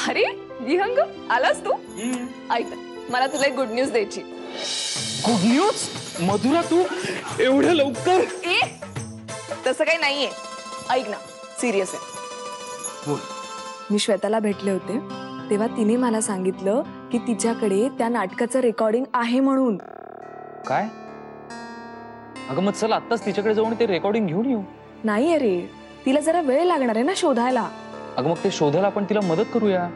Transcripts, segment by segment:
अरे विहंग आलास तू? ऐक मला तुला एक गुड न्यूज द्यायची. Good news? मधुरा तू एवढ्या लवकर? ए तसं काही नाहीये. ऐक ना, सिरियस आहे. बोल. मी श्वेताला भेटले होते तेव्हा तिने मला सांगितलं की तिच्याकडे त्या नाटकाचं रेकॉर्डिंग आहे म्हणून. काय? अगं मग चल आत्ताच तिच्याकडे जाऊन ते रेकॉर्डिंग घेऊन येऊ. नाही अरे, तिला जरा वेळ लागणार आहे ना शोधायला. अगं मग ते शोधायला आपण तिला मदत करूया.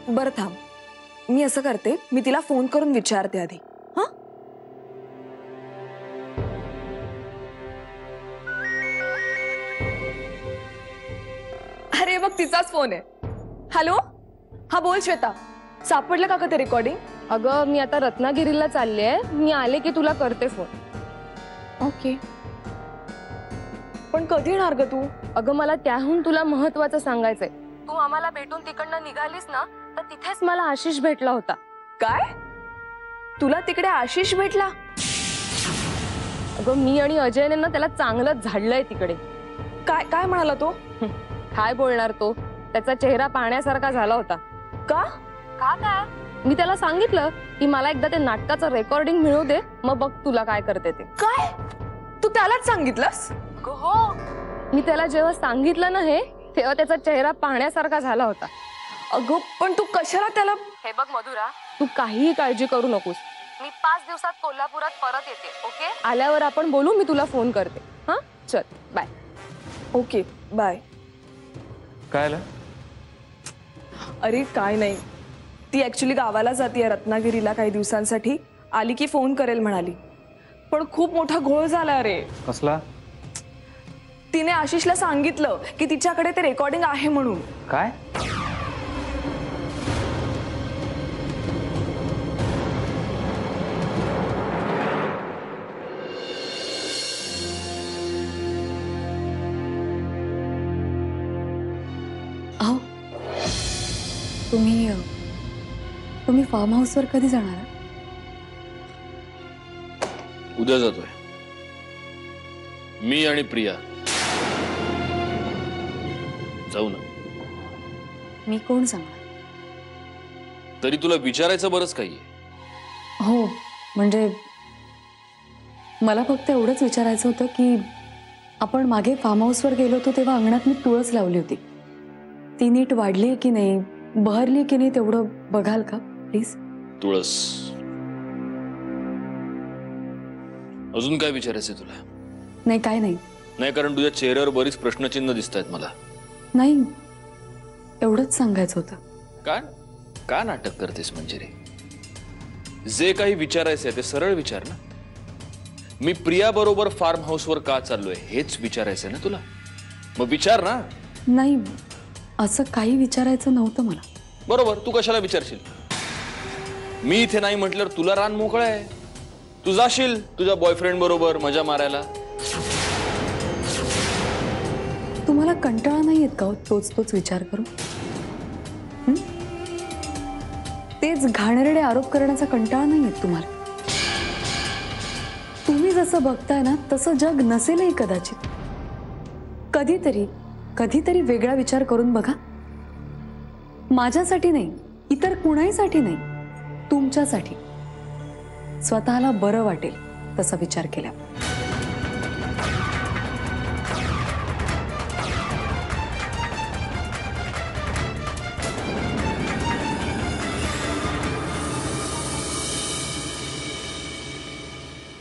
बरं थांब, मी असं करते, मी तिला फोन करून विचारते आधी. हा अरे बघ तिचाच फोन आहे. हॅलो, हा बोल श्वेता, सापडलं का ते रेकॉर्डिंग? अगं मी आता रत्नागिरीला चालले आहे, मी आले की तुला करते फोन. ओके, पण कधी येणार ग तू? अगं मला त्याहून तुला महत्वाचं सांगायचंय. तू आम्हाला भेटून तिकडनं निघालीस ना तर तिथेच मला आशिष भेटला होता. काय? तुला तिकडे आशिष भेटला? अगं मी आणि अजयने ना त्याला चांगलंच झाडलंय तिकडे. काय काय म्हणाला तो? काय बोलणार तो, त्याचा चेहरा पाहण्यासारखा झाला होता. का? का काय? मी त्याला सांगितलं की मला एकदा ते नाटकाचं रेकॉर्डिंग मिळू दे, मग बघ तुला काय करते ते. काय? तू त्यालाच सांगितलंस? हो, मी त्याला जेव्हा सांगितलं ना हे, तेव्हा त्याचा चेहरा पाहण्यासारखा झाला होता. अगं पण तू कशाला त्याला? हे बघ मधुरा, तू काहीही काळजी करू नकोस. मी 5 दिवसात कोल्हापुरात परत येते. ओके, आल्यावर आपण बोलू, मी तुला फोन करते. हा चल बाय. Okay bye. काय आलं? अरे काय नाही, ती ऍक्च्युली गावाला जाते रत्नागिरीला काही दिवसांसाठी. आली की फोन करेल म्हणाली, पण खूप मोठा घोळ झाला रे. कसला? तिने आशिषला सांगितलं की तिच्याकडे ते रेकॉर्डिंग आहे म्हणून. काय? अहो, तुम्ही फार्म हाऊसवर कधी जाणार? उद्या जातोय मी आणि प्रिया. जाऊ ना. मी कोण सांगणार? तरी तुला विचारायचं बरंच काही आहे. हो, म्हणजे मला फक्त एवढंच विचारायचं होतं की आपण मागे फार्म हाऊसवर गेलो होतो तेव्हा अंगणात मी तुळस लावली होती, ती नीट वाढली की नाही, बहरली की नाही, तेवढं बघाल का प्लीज? तुळस? अजून काय विचारायचंय तुला? नाही काय नाही. नाही, कारण तुझ्या चेहऱ्यावर बरीच प्रश्नचिन्ह दिसत आहेत मला. नाही, एवढंच सांगायचं होतं. का का नाटक करतेस मंजिरी? जे काही विचारायचंय ते सरळ विचार ना. मी प्रिया बरोबर फार्म हाऊसवर का चाललोय हेच विचारायचंय ना तुला, मग विचार ना. नाही, असं काही विचारायचं नव्हतं मला. बरोबर, तू कशाला विचारशील? मी इथे नाही म्हटल्यावर तुला रान मोकळं आहे. तू जाशील तुझ्या बॉयफ्रेंड बरोबर मजा मारायला. तुम्हाला कंटाळा नाही येत का तोच विचार करू? तेच घाणेरडे आरोप करण्याचा कंटाळा नाही येत तुम्हाला? तुम्ही जसं बघताय ना तसं जग नसेलही कदाचित. कधीतरी वेगळा विचार करून बघा. माझ्यासाठी नाही, इतर कुणाहीसाठी नाही, तुमच्यासाठी. स्वतःला बरं वाटेल तसा विचार केला.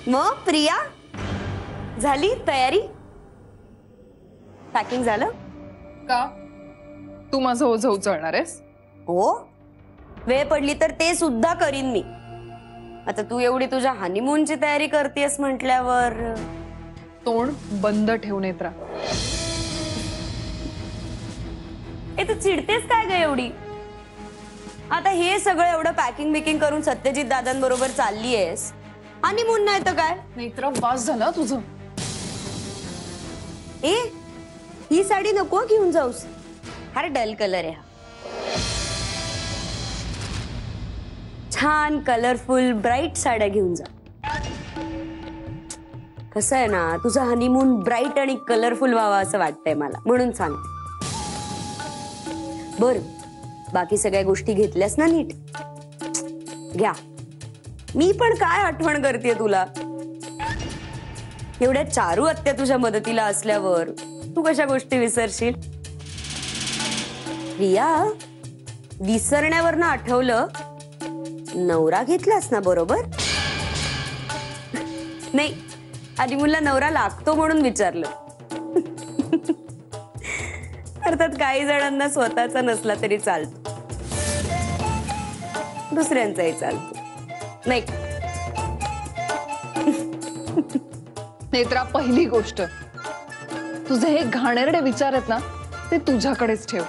मग प्रिया, झाली तयारी? पॅकिंग झालं का? तू माझं ओझं उचलणार आहेस? हो, वेळ पडली तर ते सुद्धा करीन मी. आता तू एवढी तुझ्या हनीमूनची तयारी करतेस म्हटल्यावर तोंड बंद ठेवून येत राहा. ए तू चिडतेस काय ग एवढी? आता हे सगळं एवढं पॅकिंग बिकिंग करून सत्यजित दादांबरोबर चालली आहेस, हनीमून नाही तर काय? नाहीतर वास झाला तुझं. ए ही साडी नको घेऊन जाऊस, अरे डल कलर आहे हा. छान कलरफुल ब्राईट साड्या घेऊन जा. कसं आहे ना, तुझं हनीमून ब्राईट आणि कलरफुल व्हावा असं वाटतंय मला, म्हणून सांग. बर, बाकी सगळ्या गोष्टी घेतल्यास ना नीट? घ्या. मी पण काय आठवण करते तुला. एवढ्या चारू आत्या तुझ्या मदतीला असल्यावर तू कशा गोष्टी विसरशील? प्रिया, विसरण्यावरनं आठवलं, नवरा घेतलास ना बरोबर? नाही, आधी मुला नवरा लागतो म्हणून विचारलं. अर्थात काही जणांना स्वतःचा नसला तरी चालतो, दुसऱ्यांचाही चालतो, नाही? नेत्रा, पहिली गोष्ट, तुझे हे घाणेरडे विचार आहेत ना, ते तुझ्याकडेच ठेव.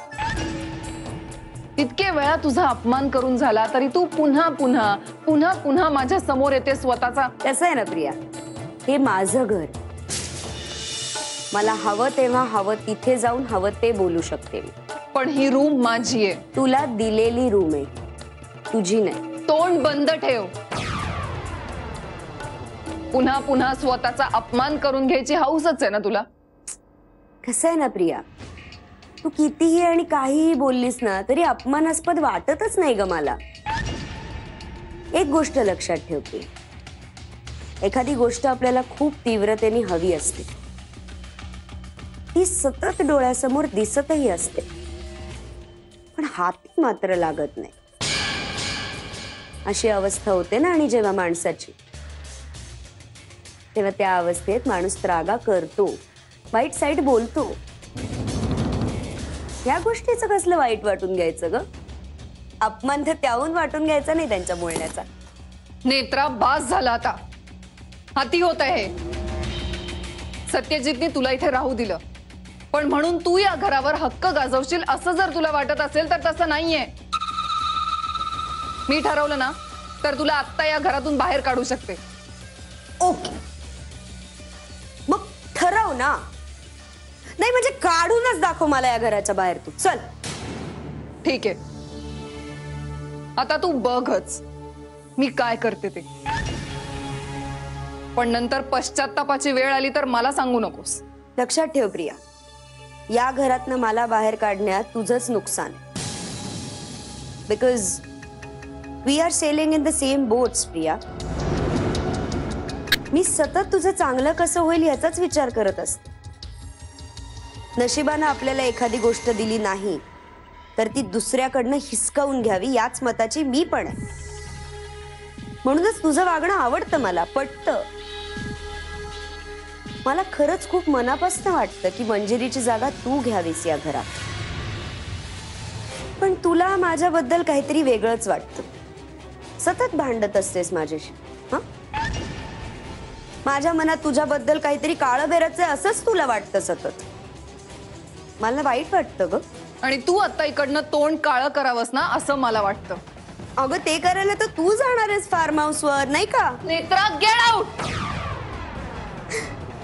इतके वेळा तुझा अपमान करून झाला तरी तू पुन्हा पुन्हा पुन्हा पुन्हा माझ्या समोर येते स्वतःचा. कसं आहे ना प्रिया, हे माझं घर. मला हवं तेव्हा हवं तिथे जाऊन हवं ते बोलू शकते मी. पण ही रूम माझी आहे. तुला दिलेली रूम आहे, तुझी नाही. तोंड बंद ठेव. पुन्हा पुन्हा स्वतःचा अपमान करून घ्यायची हौसच आहे ना तुला? कसं आहे ना प्रिया, तू कितीही आणि काहीही बोललीस ना तरी अपमानास्पद वाटतच नाही ग मला. एक गोष्ट लक्षात ठेवते, एखादी गोष्ट आपल्याला खूप तीव्रतेने हवी असते, ती सतत डोळ्यासमोर दिसतही असते, पण हाती मात्र लागत नाही. अशी अवस्था होते ना, आणि जेव्हा माणसाची, तेव्हा त्या अवस्थेत माणूस त्रागा करतो, वाईट साईड बोलतो. या गोष्टीचं कसलं वाईट वाटून घ्यायचं ग? अपमान तर त्याहून वाटून घ्यायचा नाही त्यांच्या बोलण्याचा. नेत्रा, बास झाला आता. हाती होत आहे. सत्यजितने तुला इथे राहू दिलं, पण म्हणून तू या घरावर हक्क गाजवशील असं जर तुला वाटत असेल तर तसं नाहीये. मी ठरवलं ना तर तुला आत्ता या घरातून बाहेर काढू शकते. ओके, मग ठरव ना. नाही म्हणजे काढूनच दाखव मला या घराच्या बाहेर तू. चल. ठीक आहे, आता तू बघच मी काय करते ते. पण नंतर पश्चात्तापाची वेळ आली तर मला सांगू नकोस. लक्षात ठेव प्रिया, या घरातनं मला बाहेर काढण्यात तुझंच नुकसान. Because we are sailing in the same boats Priya. मी सतत तुझं चांगलं कसं होईल याचाच विचार करत असते. नशिबानं आपल्याला एखादी गोष्ट दिली नाही तर ती दुसऱ्याकडनं हिसकावून घ्यावी याच मताची मी पण आहे. म्हणूनच तुझं वागणं आवडतं, मला पटतं. मला खरंच खूप मनापासून वाटतं की मंजिरीची जागा तू घ्यावीस या घरात. पण तुला माझ्याबद्दल काहीतरी वेगळंच वाटतं. सतत भांडत असतेस माझ्याशी. हा, माझ्या मनात तुझ्याबद्दल काहीतरी काळं बेरच आहे असंच तुला वाटतं सतत. मला वाईट वाटतं ग. आणि तू आता इकडनं तोंड काळं करावंस ना असं मला वाटतं. अगं ते करायला तर तू जाणार आहेस फार्म हाऊस वर, नाही का? Netra, get out.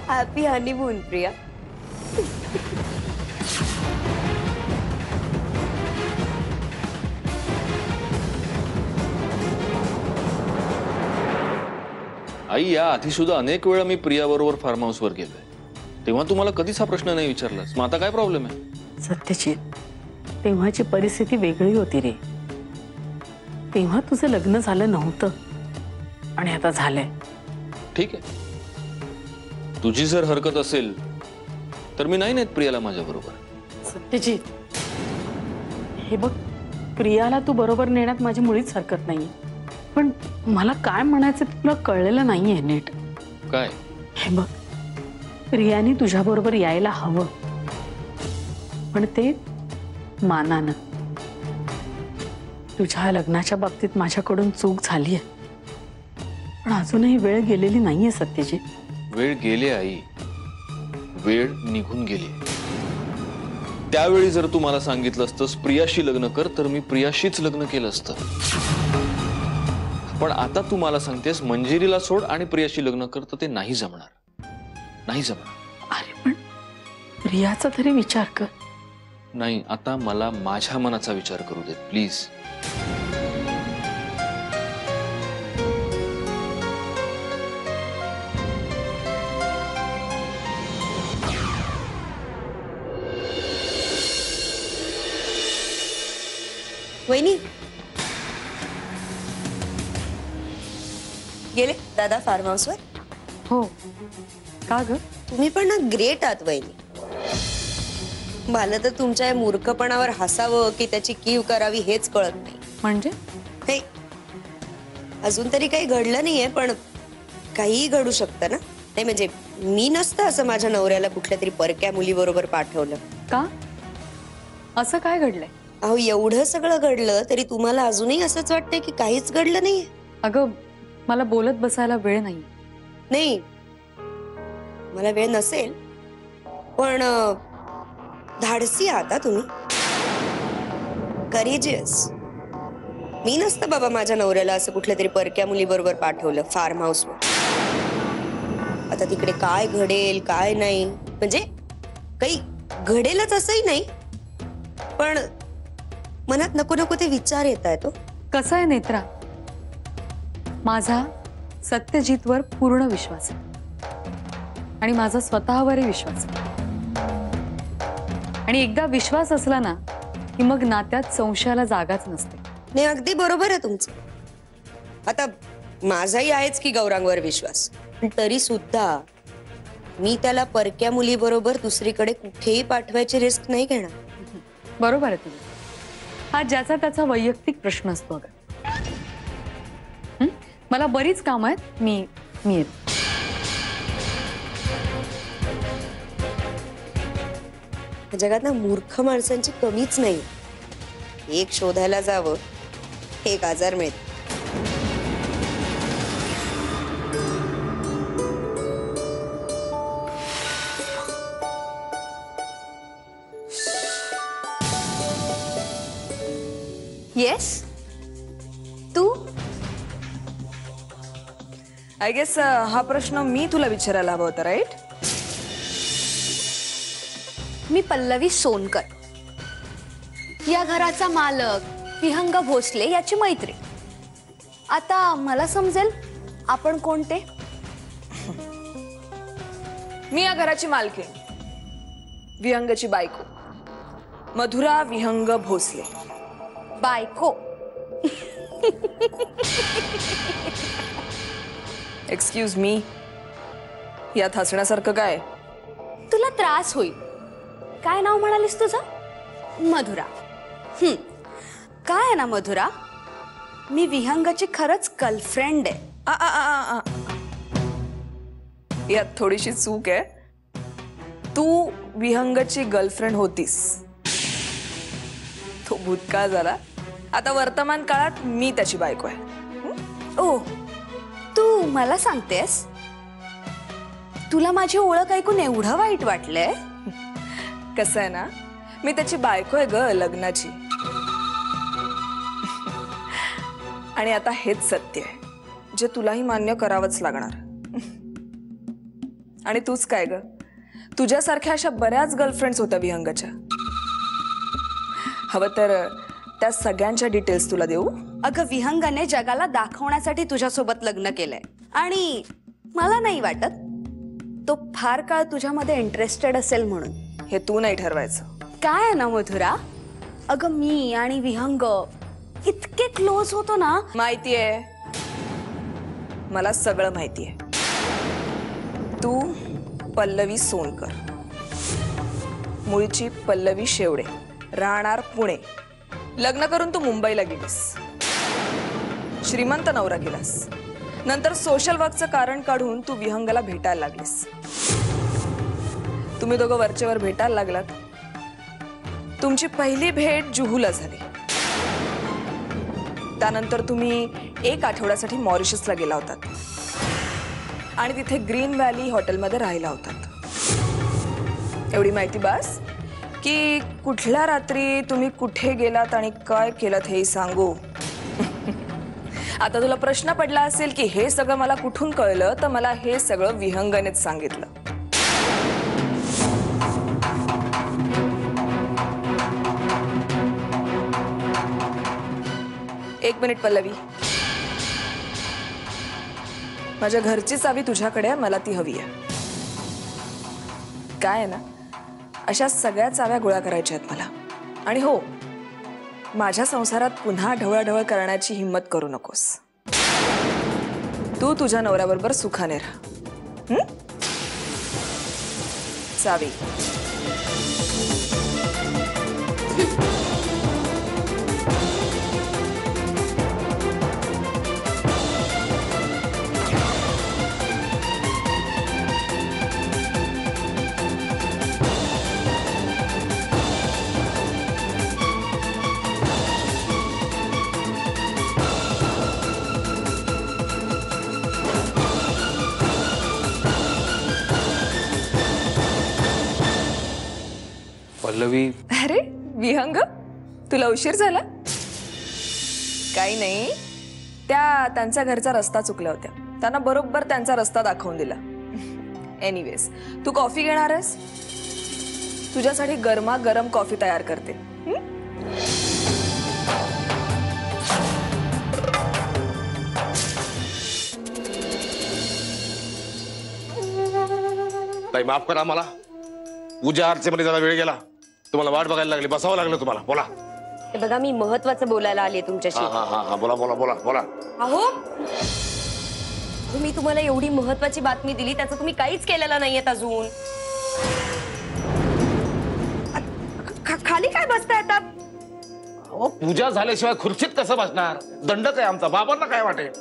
Happy honeymoon Priya. आई, या आधी सुद्धा अनेक वेळा मी प्रिया बरोबर फार्म हाऊस वर गेलोय, तेव्हा तुम्हाला कधीच हा प्रश्न नाही विचारलास. मग आता काय प्रॉब्लेम आहे? सत्यजित, तेव्हाची परिस्थिती वेगळी होती रे. तेव्हा तुझं लग्न झालं नव्हतं आणि आता झालंय. ठीक आहे, तुझी जर हरकत असेल तर मी नाही नेत प्रियाला माझ्या बरोबर. सत्यजित, हे बघ, प्रियाला तू बरोबर नेण्यात माझी मुळीच हरकत नाही, पण मला काय म्हणायचं तुला कळलेलं नाहीये नीट. काय? हे बघ, प्रियाने तुझ्या बरोबर यायला हवं, पण ते मानानं. तुझ्या लग्नाच्या बाबतीत माझ्याकडून चूक झालीये, पण अजूनही वेळ गेलेली नाहीये सत्यजित. वेळ गेली आई, वेळ निघून गेली. त्यावेळी जर तू मला सांगितलं असतंस प्रियाशी लग्न कर, तर मी प्रियाशीच लग्न केलं असतं. पण आता तू मला सांगतेस मंजिरीला सोड आणि प्रियाशी लग्न कर, तर ते नाही जमणार, नाही जमणार. अरे पण प्रियाचा तरी विचार कर. नाही, आता मला माझ्या मनाचा विचार करू दे प्लीज. वहिनी गेले दादा फार्म हाऊसवर? हो. का ग? तुम्ही पण ना ग्रेट आहात वहिनी. मला तर तुमच्या या मूर्खपणावर हसावं की त्याची कीव करावी हेच कळत नाही. म्हणजे हे अजून तरी काही घडलं नाहीये, पण काहीही घडू शकतं ना. नाही म्हणजे मी नसतं असं माझ्या नवऱ्याला कुठल्या तरी परक्या मुलीबरोबर पाठवलं. का? असं काय घडलंय? अहो एवढं सगळं घडलं तरी तुम्हाला अजूनही असंच वाटतंय की काहीच घडलं नाहीये? अगं मला बोलत बसायला वेळ नाही. नाही मला वेळ नसेल, पण धाडसी आहात तुम्ही, करेजियस. मी नसतं बाबा माझ्या नवऱ्याला असं कुठल्या तरी परक्या मुलीबरोबर पाठवलं फार्म हाऊसवर. आता तिकडे काय घडेल काय नाही म्हणजे काही घडेलच असंही नाही, पण मनात नको नको ते विचार येत आहेत. तो कसं आहे नेत्रा, माझा सत्यजितवर पूर्ण विश्वास आहे आणि माझा स्वतःवरही विश्वास आहे. आणि एकदा विश्वास असला ना की मग नात्यात संशयाला जागाच नसते. नाही अगदी बरोबर आहे तुमचं. आता माझाही आहेच की गौरांगवर विश्वास, पण तरी सुद्धा मी त्याला परक्या मुलीबरोबर दुसरीकडे कुठेही पाठवायची रिस्क नाही घेणार. बरोबर आहे तुझं. हा ज्याचा त्याचा वैयक्तिक प्रश्न असतो. अगं मला बरीच कामं आहेत, मी येते. जगात ना मूर्ख माणसांची कमीच नाही. एक शोधायला जावं, एक आजार मिळत. Yes Tu. आय गेस हा प्रश्न मी तुला विचारायला हवा होता, राईट? मी पल्लवी सोनकर, या घराचा मालक विहंग भोसले याची मैत्री. आता मला समजेल आपण कोणते. मी या घराची मालकी, विहंगची बायको मधुरा विहंग भोसले. बायको? एक्सक्यूज मी, यात हसण्यासारखं काय? तुला त्रास होईल. काय नाव म्हणालीस तुझं? मधुरा. काय आहे ना मधुरा, मी विहंगची खरंच गर्लफ्रेंड आहे. यात थोडीशी चूक आहे. तू विहंगची गर्लफ्रेंड होतीस, तो भूतकाळ झाला. आता वर्तमान काळात मी त्याची बायको आहे. ओ, तू मला सांगतेस? तुला माझी ओळख ऐकून एवढं वाईट वाटलंय? कसं आहे ना, मी त्याची बायको आहे ग, लग्नाची. आणि आता हेच सत्य आहे जे तुलाही मान्य करावंच लागणार. आणि तूच काय ग, तुझ्यासारख्या अशा बऱ्याच गर्लफ्रेंड्स होत्या विहंगच्या. हवं तर त्या सगळ्यांच्या डिटेल्स तुला देऊ? अगं विहंगाने जगाला दाखवण्यासाठी तुझ्यासोबत लग्न केलंय आणि मला नाही वाटत तो फार काळ तुझ्यामध्ये इंटरेस्टेड असेल म्हणून. हे तू नाही ठरवायचं. काय आहे ना मधुरा, अगं मी आणि विहंग इतके क्लोज होतो ना. माहितीये, मला सगळं माहितीये. तू पल्लवी सोनकर, मूळची पल्लवी शेवडे, राहणार पुणे. लग्न करून तू मुंबईला गेलीस, श्रीमंत नवरा गेलास. नंतर सोशल वर्कचं कारण काढून तू विहंगला भेटायला लागलीस. तुम्ही दोघं वरचेवर भेटायला लागलात. तुमची पहिली भेट जुहूला झाली. त्यानंतर तुम्ही 1 आठवड्यासाठी मॉरिशसला गेला होतात आणि तिथे ग्रीन व्हॅली हॉटेलमध्ये राहिला होतात. एवढी माहिती बस की कुठल्या रात्री तुम्ही कुठे गेलात आणि काय केलं हेही सांगू. आता तुला प्रश्न पडला असेल की हे सगळं मला कुठून कळलं, तर मला हे सगळं विहंगनेच सांगितलं. एक मिनिट पल्लवी, माझ्या घरची चावी तुझ्याकडे आहे, मला ती हवी आहे. काय आहे ना, अशा सगळ्या चाव्या गोळा करायच्या आहेत मला. आणि हो, माझ्या संसारात पुन्हा ढवळाढवळ करण्याची हिम्मत करू नकोस. तू तुझ्या नवऱ्याबरोबर सुखाने राहा. चावी. पल्लवी, अरे विहंग, तुला उशीर झाला? काही नाही, त्यांच्या घरचा रस्ता चुकल्या होत्या. त्यांना बरोबर त्यांचा रस्ता दाखवून दिला. एनिवेज, तू कॉफी घेणार आहेस? तुझ्यासाठी गरमागरम कॉफी तयार करते. ताई माफ करा मला. पूजा अर्चेमध्ये जरा वेळ गेला. तुम्हाला वाट बघायला लागली, बसावं लागलं तुम्हाला. बोला. हे बघा, मी महत्वाचं बोलायला आले तुमच्याशी. हा बोला बोला बोला बोला. अहो, मी तुम्हाला एवढी महत्वाची बातमी दिली, त्याचं तुम्ही काहीच केलेलं नाहीयेत अजून. खाली काय बसताय आता? अहो, पूजा झाल्याशिवाय खुर्चीत कसं बसणार? दंडच आहे आमचा. बाबांना काय वाटेल?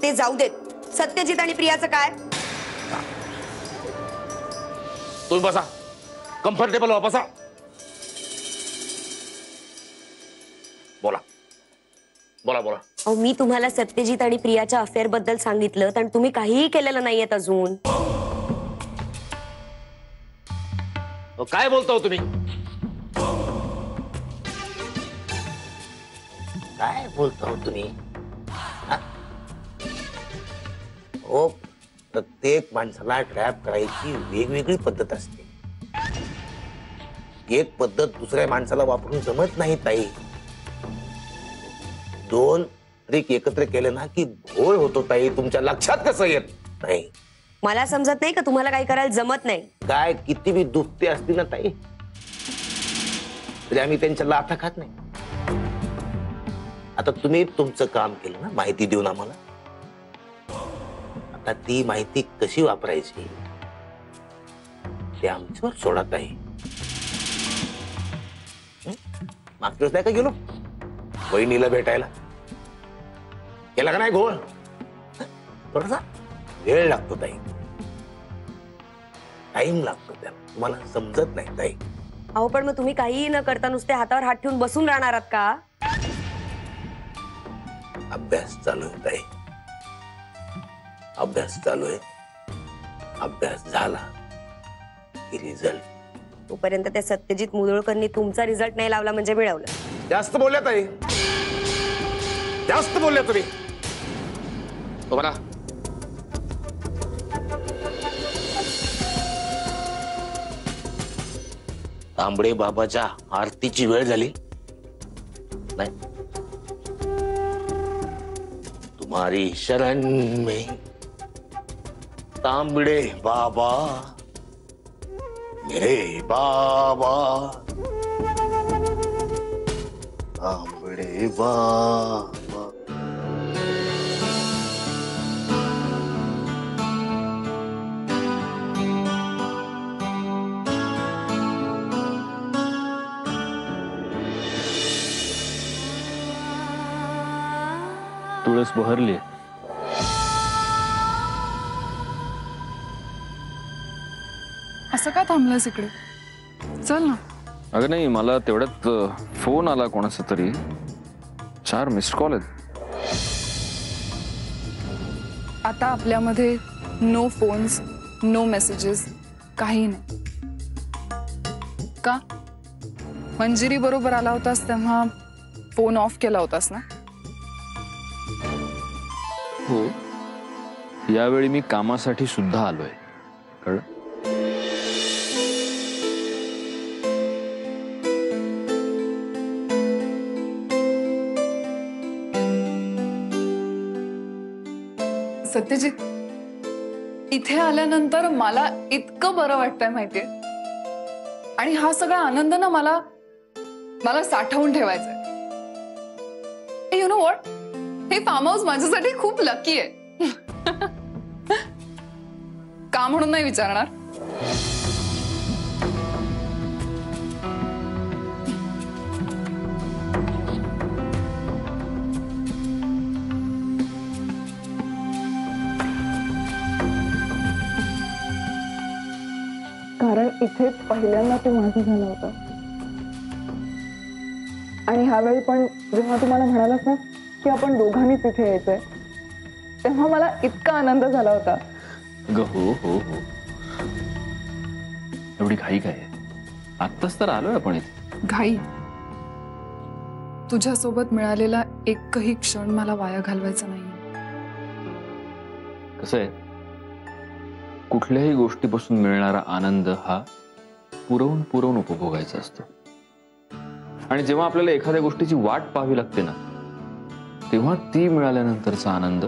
ते जाऊ देत. सत्यजित आणि प्रियाचं काय? तुम्ही बसा, कम्फर्टेबल व्हा, बसा. बोला बोला बोला. अहो, मी तुम्हाला सत्यजित आणि प्रियाच्या अफेअर बद्दल सांगितलं, तर तुम्ही काहीही केलेलं नाहीयेत अजून. काय बोलता हो तुम्ही? काय बोलता हो तुम्ही? हो, प्रत्येक माणसाला ट्रॅप करायची वेगवेगळी पद्धत असते. एक पद्धत दुसऱ्या माणसाला वापरून जमत नाही ताई. दोन ट्रिक एकत्र केले ना की घोळ होतो ताई. तुमच्या लक्षात कसं येत नाही? मला समजत नाही का तुम्हाला काही करायला जमत नाही? काय किती बी दुखते असतील ना ताई, तरी आम्ही त्यांच्या लाथा खात नाही. आता तुम्ही तुमचं काम केलं ना, माहिती देऊन आम्हाला. आता ती माहिती कशी वापरायची ते आमच्यावर सोडा ताई. मागच्या वेळेस नाही का गेलो वहिनीला भेटायला? केला का नाही घोळ? थोडासा वेळ लागतो ताई, टाइम लागतो त्याला. तुम्हाला समजत नाही ताई. अहो, पण मग तुम्ही काहीही न करता नुसते हातावर हात ठेवून बसून राहणार आहात का? अभ्यास चालू आहे ताई, अभ्यास चालू आहे. अभ्यास झाला की रिझल्ट. तोपर्यंत त्या सत्यजित मुदोळकरनी तुमचा रिझल्ट नाही लावला म्हणजे मिळवलं. जास्त बोलल्या ताई, जास्त बोलल्या तुम्ही. तो बरा, तांबडे बाबाच्या आरतीची वेळ झाली नाही. तुम्हारी शरण में तांबड़े बाबा मेरे बाबा, तांबड़े बाबा. तुळस बहरली. असं का थांबलंस इकडे? चल ना. अगं नाही, मला तेवढ्यात फोन आला कोणाचा तरी. 4 मिस्ड कॉल आहेत. आता आपल्यामध्ये नो फोन्स, नो मेसेजेस, काही नाही. का? मंजिरी बरोबर आला होतास तेव्हा फोन ऑफ केला होतास ना? हो, यावेळी मी कामासाठी सुद्धा आलोय, कळलं? सत्यजित, इथे आल्यानंतर मला इतकं बरं वाटतंय माहितीये. आणि हा सगळा आनंद ना मला साठवून ठेवायचा आहे. नो व्हॉट, हे फार्म हाऊस माझ्यासाठी खूप लकी आहे. का म्हणून नाही विचारणार. कारण इथेच पहिल्यांदा तो माझा झाला होता. आणि ह्यावेळी पण जेव्हा तुम्हाला म्हणालास ना की आपण दोघांनीच इथे यायचंय, तेव्हा मला इतका आनंद झाला होता. हो हो हो, एवढी घाई काय? आत्ताच तर आलोय आपण इथे. घाई? तुझ्यासोबत मिळालेला एकही क्षण मला वाया घालवायचा नाही. कसं आहे, कुठल्याही गोष्टीपासून मिळणारा आनंद हा पुरवून पुरवून उपभोगायचा असतो. आणि जेव्हा आपल्याला एखाद्या गोष्टीची वाट पाहावी लागते ना, तेव्हा ती मिळाल्यानंतरचा आनंद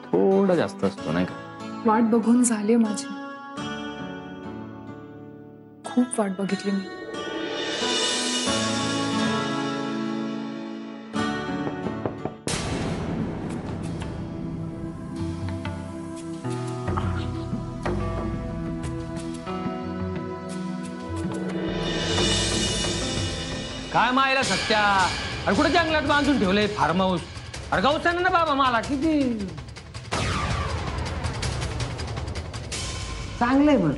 थोडा जास्त असतो, नाही का? वाट बघून झाली माझी, खूप वाट बघितली मी. काय मायला सत्या, अरे कुठे जंगलात बांधून ठेवलंय फार्म हाऊस? अरे गावचं ना बाबा, मला किती चांगलंय बरं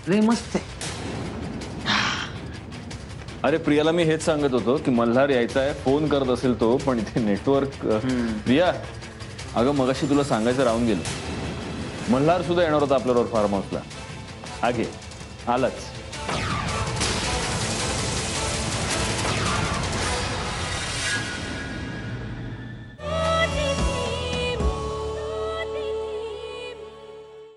रे, मस्त आहे. अरे प्रियाला मी हेच सांगत होतो की मल्हार यायचा आहे, फोन करत असेल तो, पण इथे नेटवर्क. प्रिया, अगं मगाशी तुला सांगायचं राहून गेलं, मल्हार सुद्धा येणार होता आपल्याबरोबर फार्म हाऊसला. आगे आलाच.